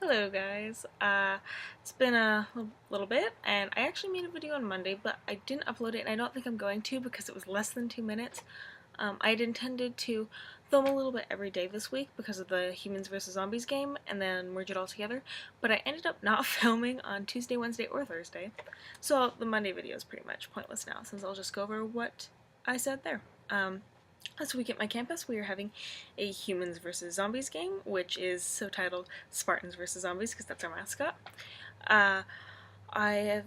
Hello guys, it's been a little bit and I actually made a video on Monday but I didn't upload it and I don't think I'm going to because it was less than 2 minutes. I'd intended to film a little bit every day this week because of the Humans vs. Zombies game and then merge it all together, but I ended up not filming on Tuesday, Wednesday, or Thursday, so the Monday video is pretty much pointless now since I'll just go over what I said there. This week at my campus, we are having a Humans vs. Zombies game, which is so titled Spartans vs. Zombies because that's our mascot. I have...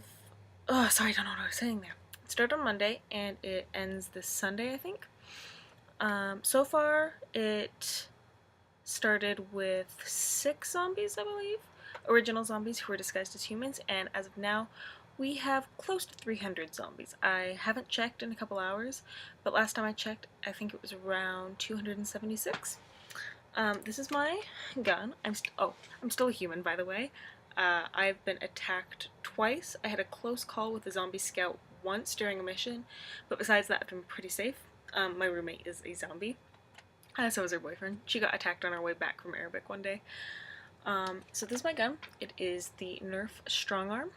Oh, sorry, I don't know what I was saying there. It started on Monday, and it ends this Sunday, I think. So far, it started with 6 zombies, I believe. Original zombies who were disguised as humans, and as of now, we have close to 300 zombies. I haven't checked in a couple hours, but last time I checked, I think it was around 276. This is my gun. I'm still a human, by the way. I've been attacked twice. I had a close call with a zombie scout once during a mission, but besides that, I've been pretty safe. My roommate is a zombie. So is her boyfriend. She got attacked on our way back from Arabic one day. So this is my gun. It is the Nerf Strong Arm.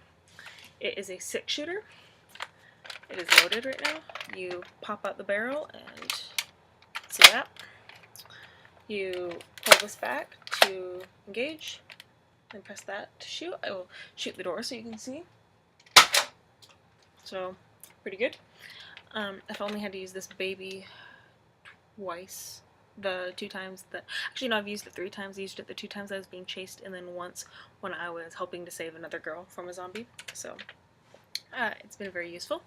It is a 6-shooter. It is loaded right now. You pop out the barrel and see that. You pull this back to engage, then press that to shoot. I will shoot the door so you can see. So, pretty good. I've only had to use this baby twice. The 2 times that... Actually, no, I've used it 3 times. I used it the 2 times I was being chased, and then once when I was helping to save another girl from a zombie. So, it's been very useful.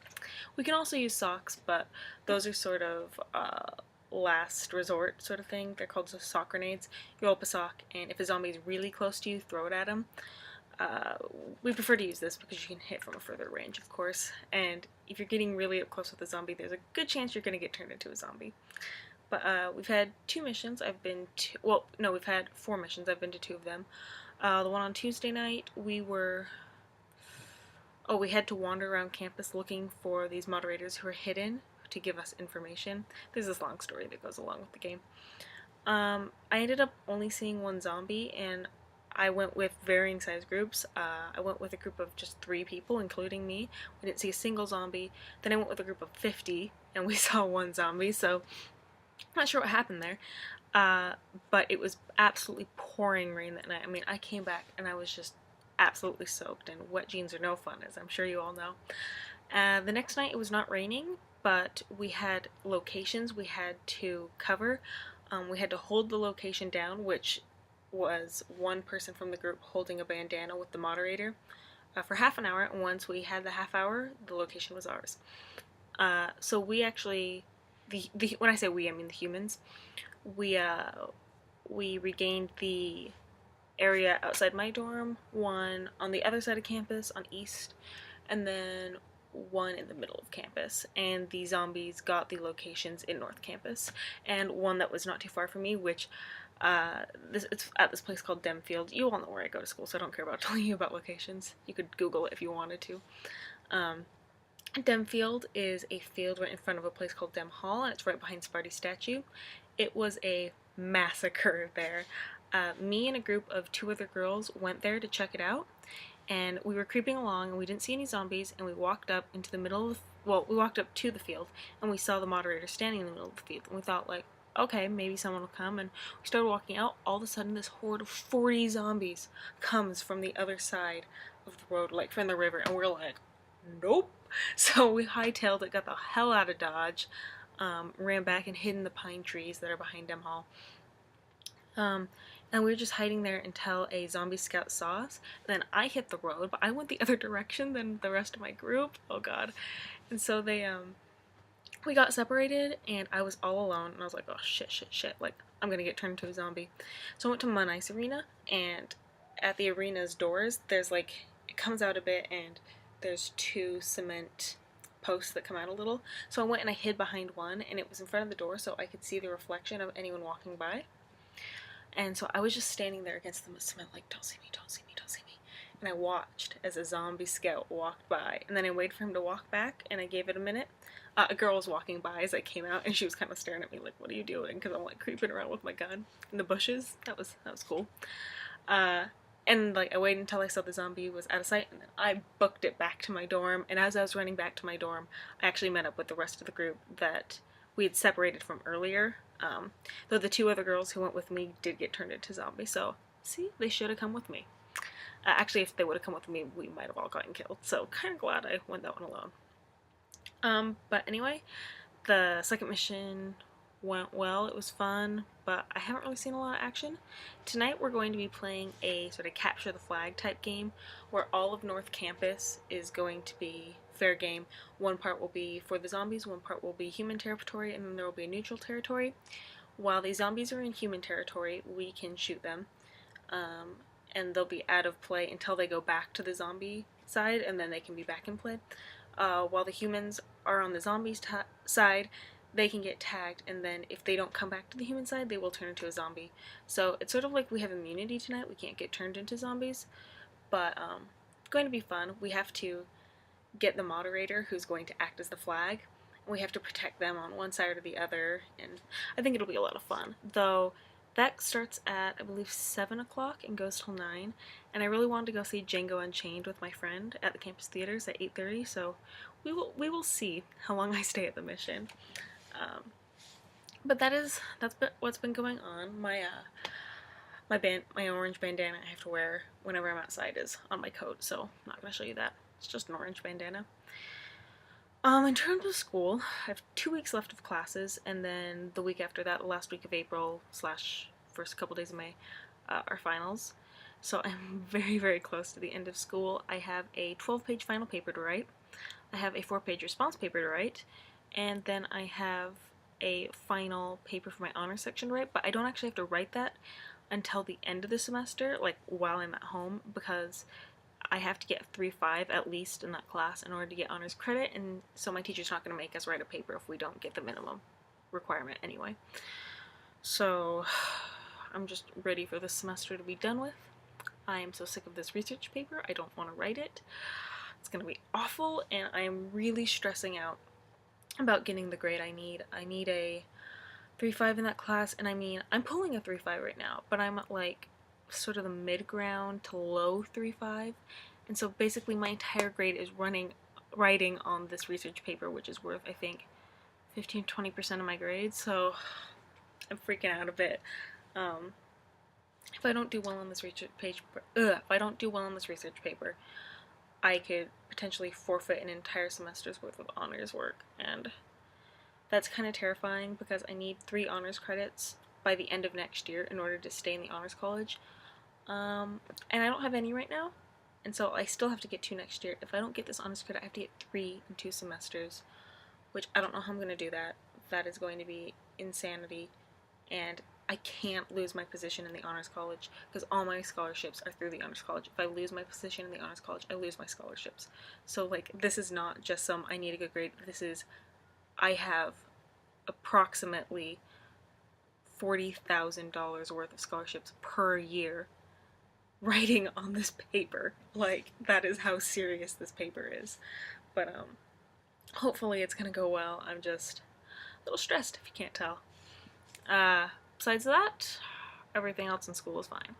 We can also use socks, but those are sort of last resort sort of thing. They're called sock grenades. You roll up a sock, and if a zombie is really close to you, throw it at him. We prefer to use this because you can hit from a further range, of course. And if you're getting really up close with a zombie, there's a good chance you're going to get turned into a zombie. But we've had 2 missions. I've been to... Well, no, we've had 4 missions. I've been to 2 of them. The one on Tuesday night, we had to wander around campus looking for these moderators who are hidden to give us information. There's this long story that goes along with the game. I ended up only seeing 1 zombie, and I went with varying size groups. I went with a group of just 3 people, including me. We didn't see a single zombie. Then I went with a group of 50, and we saw 1 zombie, so I'm not sure what happened there. But it was absolutely pouring rain that night. I mean, I came back, and I was just absolutely soaked, and wet jeans are no fun, as I'm sure you all know. The next night it was not raining, but we had locations we had to cover. We had to hold the location down, which was 1 person from the group holding a bandana with the moderator for half an hour, and once we had the half hour, the location was ours. So we actually, when I say we, I mean the humans, we regained the area outside my dorm, 1 on the other side of campus on east, and then 1 in the middle of campus, and the zombies got the locations in North Campus, and 1 that was not too far from me, which it's at this place called Demfield. You all know where I go to school, so I don't care about telling you about locations. You could Google it if you wanted to. Demfield is a field right in front of a place called Dem Hall, and it's right behind Sparty's statue. It was a massacre there. Me and a group of 2 other girls went there to check it out, and we were creeping along and we didn't see any zombies, and we walked up into the middle of we walked up to the field and we saw the moderator standing in the middle of the field, and we thought, like, okay, maybe someone will come, and we started walking out. All of a sudden this horde of 40 zombies comes from the other side of the road, like from the river, and we're like, nope. So we hightailed it, got the hell out of Dodge, ran back and hid in the pine trees that are behind Dem Hall. And we were just hiding there until a zombie scout saw us. Then I hit the road, but I went the other direction than the rest of my group. Oh god. And so we got separated, and I was all alone, and I was like, oh shit, like, I'm gonna get turned into a zombie. So I went to Mun Ice Arena, and at the arena's doors, there's like, it comes out a bit, and there's 2 cement posts that come out a little. So I went and I hid behind 1, and it was in front of the door, so I could see the reflection of anyone walking by. And so I was just standing there against the cement like, don't see me, don't see me, don't see me. And I watched as a zombie scout walked by. And then I waited for him to walk back, and I gave it a minute. A girl was walking by as I came out, and she was kind of staring at me like, what are you doing? Because I'm like creeping around with my gun in the bushes. That was cool. And like I waited until I saw the zombie was out of sight, and then I booked it back to my dorm. And as I was running back to my dorm, I actually met up with the rest of the group that we had separated from earlier. Though the two other girls who went with me did get turned into zombies, so see, they should have come with me. Actually, if they would have come with me, we might have all gotten killed. So kind of glad I went that one alone. But anyway, the second mission went well. It was fun, but I haven't really seen a lot of action. Tonight we're going to be playing a sort of capture the flag type game where all of North Campus is going to be fair game. One part will be for the zombies, one part will be human territory, and then there will be a neutral territory. While the zombies are in human territory, we can shoot them, and they'll be out of play until they go back to the zombie side, and then they can be back in play. While the humans are on the zombies side, they can get tagged, and then if they don't come back to the human side, they will turn into a zombie. So it's sort of like we have immunity tonight. We can't get turned into zombies, but it's going to be fun. We have to get the moderator who's going to act as the flag. We have to protect them on one side or the other, and I think it'll be a lot of fun. Though that starts at, I believe, 7 o'clock and goes till 9, and I really wanted to go see Django Unchained with my friend at the campus theaters at 8:30, so we will see how long I stay at the mission. But that's what's been going on. My orange bandana I have to wear whenever I'm outside is on my coat, so I'm not going to show you that. It's just an orange bandana. In terms of school, I have 2 weeks left of classes, and then the week after that, the last week of April / first couple days of May, are finals. So I'm very, very close to the end of school. I have a 12-page final paper to write. I have a 4-page response paper to write, and then I have a final paper for my honors section to write, but I don't actually have to write that until the end of the semester, like while I'm at home, because I have to get 3.5 at least in that class in order to get honors credit, and so my teacher's not going to make us write a paper if we don't get the minimum requirement anyway. So I'm just ready for this semester to be done with. I am so sick of this research paper, I don't want to write it. It's going to be awful, and I am really stressing out about getting the grade I need. I need a 3.5 in that class, and I mean, I'm pulling a 3.5 right now, but I'm at like sort of the mid-ground to low 3.5, and so basically my entire grade is writing on this research paper, which is worth, I think, 15-20% of my grade, so I'm freaking out a bit. If I don't do well on this research paper, I could potentially forfeit an entire semester's worth of honors work, and that's kind of terrifying because I need 3 honors credits by the end of next year in order to stay in the honors college. And I don't have any right now, and so I still have to get 2 next year. If I don't get this honors credit, I have to get 3 in 2 semesters, which I don't know how I'm going to do that. That is going to be insanity, and I can't lose my position in the honors college because all my scholarships are through the honors college. If I lose my position in the honors college, I lose my scholarships. So like, this is not just some I need a good grade. This is, I have approximately $40,000 worth of scholarships per year writing on this paper. Like, that is how serious this paper is. But hopefully it's gonna go well. I'm just a little stressed, if you can't tell. Besides that, everything else in school is fine.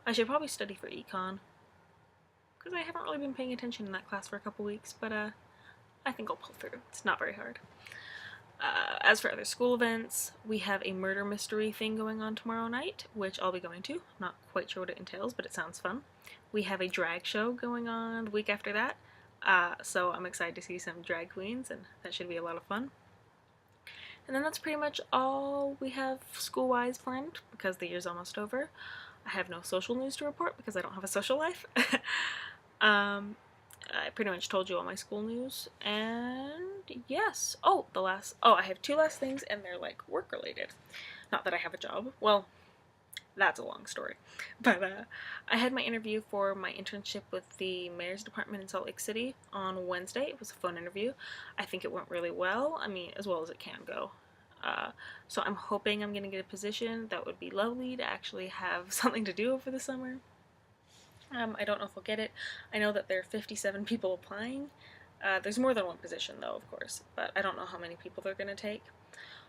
I should probably study for econ, because I haven't really been paying attention in that class for a couple weeks, but I think I'll pull through. It's not very hard. As for other school events, we have a murder mystery thing going on tomorrow night, which I'll be going to. I'm not quite sure what it entails, but it sounds fun. We have a drag show going on the week after that, so I'm excited to see some drag queens, and that should be a lot of fun. And then that's pretty much all we have school-wise planned, because the year's almost over. I have no social news to report because I don't have a social life. I pretty much told you all my school news, and yes. I have 2 last things, and they're like work-related. Not that I have a job. Well, that's a long story. But I had my interview for my internship with the mayor's department in Salt Lake City on Wednesday. It was a fun interview. I think it went really well. I mean, as well as it can go. So I'm hoping I'm going to get a position. That would be lovely to actually have something to do over the summer. I don't know if I'll get it. I know that there are 57 people applying. There's more than one position though, of course, but I don't know how many people they're going to take.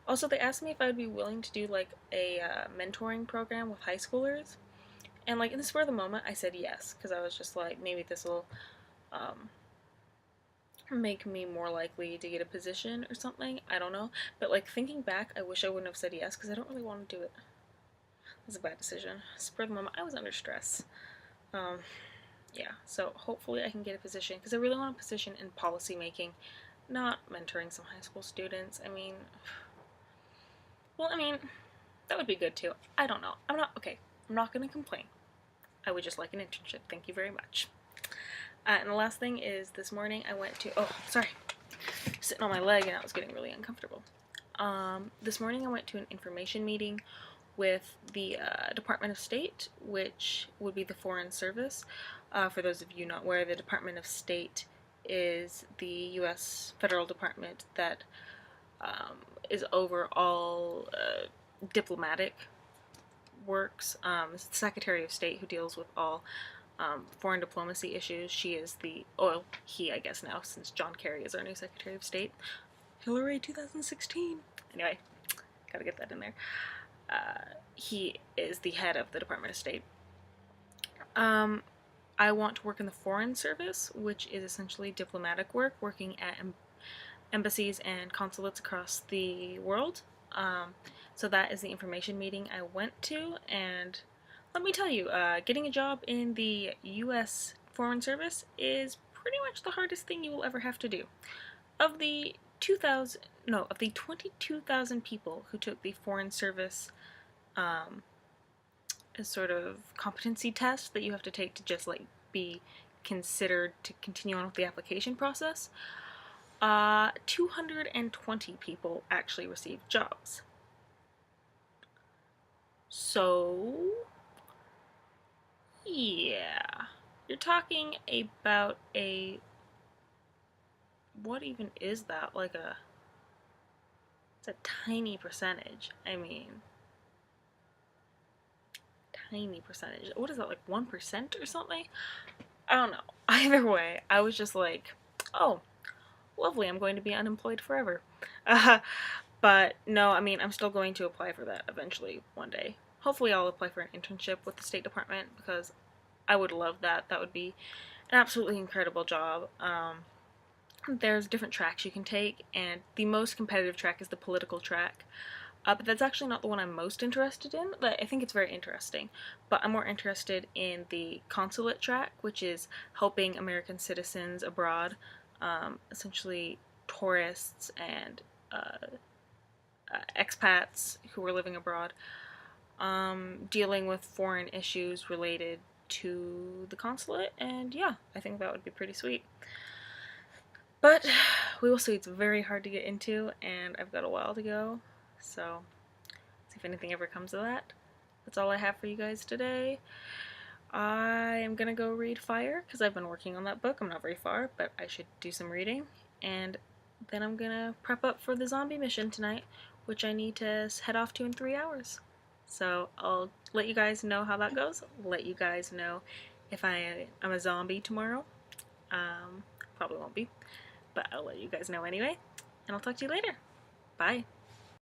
Also, they asked me if I would be willing to do like a mentoring program with high schoolers, And like in the spur of the moment, I said yes because I was just like, maybe this will um, make me more likely to get a position or something. I don't know. But like thinking back, I wish I wouldn't have said yes because I don't really want to do it. It was a bad decision. Spur of the moment, I was under stress. Um, yeah, so hopefully I can get a position because I really want a position in policy making, not mentoring some high school students. I mean, well, I mean, that would be good too. I don't know. I'm not going to complain. I would just like an internship. Thank you very much. And the last thing is this morning I went to, oh, sorry, sitting on my leg and I was getting really uncomfortable. This morning I went to an information meeting with the Department of State, which would be the Foreign Service. For those of you not aware, the Department of State is the U.S. federal department that is over all diplomatic works. It's the Secretary of State who deals with all foreign diplomacy issues. She is the, well, he I guess now, since John Kerry is our new Secretary of State. Hillary 2016. Anyway, gotta get that in there. He is the head of the Department of State. I want to work in the Foreign Service, which is essentially diplomatic work, working at embassies and consulates across the world. So that is the information meeting I went to, and let me tell you, getting a job in the U.S. Foreign Service is pretty much the hardest thing you will ever have to do. Of the 22,000 people who took the Foreign Service a sort of competency test that you have to take to just like be considered to continue on with the application process, 220 people actually received jobs. So, yeah, you're talking about a, what even is that? Like it's a tiny percentage. I mean, tiny percentage. What is that, like 1% or something? I don't know. Either way, I was just like, oh, lovely, I'm going to be unemployed forever. But no, I mean, I'm still going to apply for that eventually one day. Hopefully I'll apply for an internship with the State Department because I would love that. That would be an absolutely incredible job. There's different tracks you can take, and the most competitive track is the political track. But that's actually not the one I'm most interested in, but I think it's very interesting. But I'm more interested in the consulate track, which is helping American citizens abroad, essentially tourists and expats who are living abroad, dealing with foreign issues related to the consulate, and yeah, I think that would be pretty sweet. But we will see. It's very hard to get into, and I've got a while to go, so see if anything ever comes of that. That's all I have for you guys today. I am gonna go read Fire, because I've been working on that book. I'm not very far, but I should do some reading, and then I'm gonna prep up for the zombie mission tonight, which I need to head off to in 3 hours. So I'll let you guys know how that goes. Let you guys know if I'm a zombie tomorrow. Probably won't be, but I'll let you guys know anyway. And I'll talk to you later. Bye.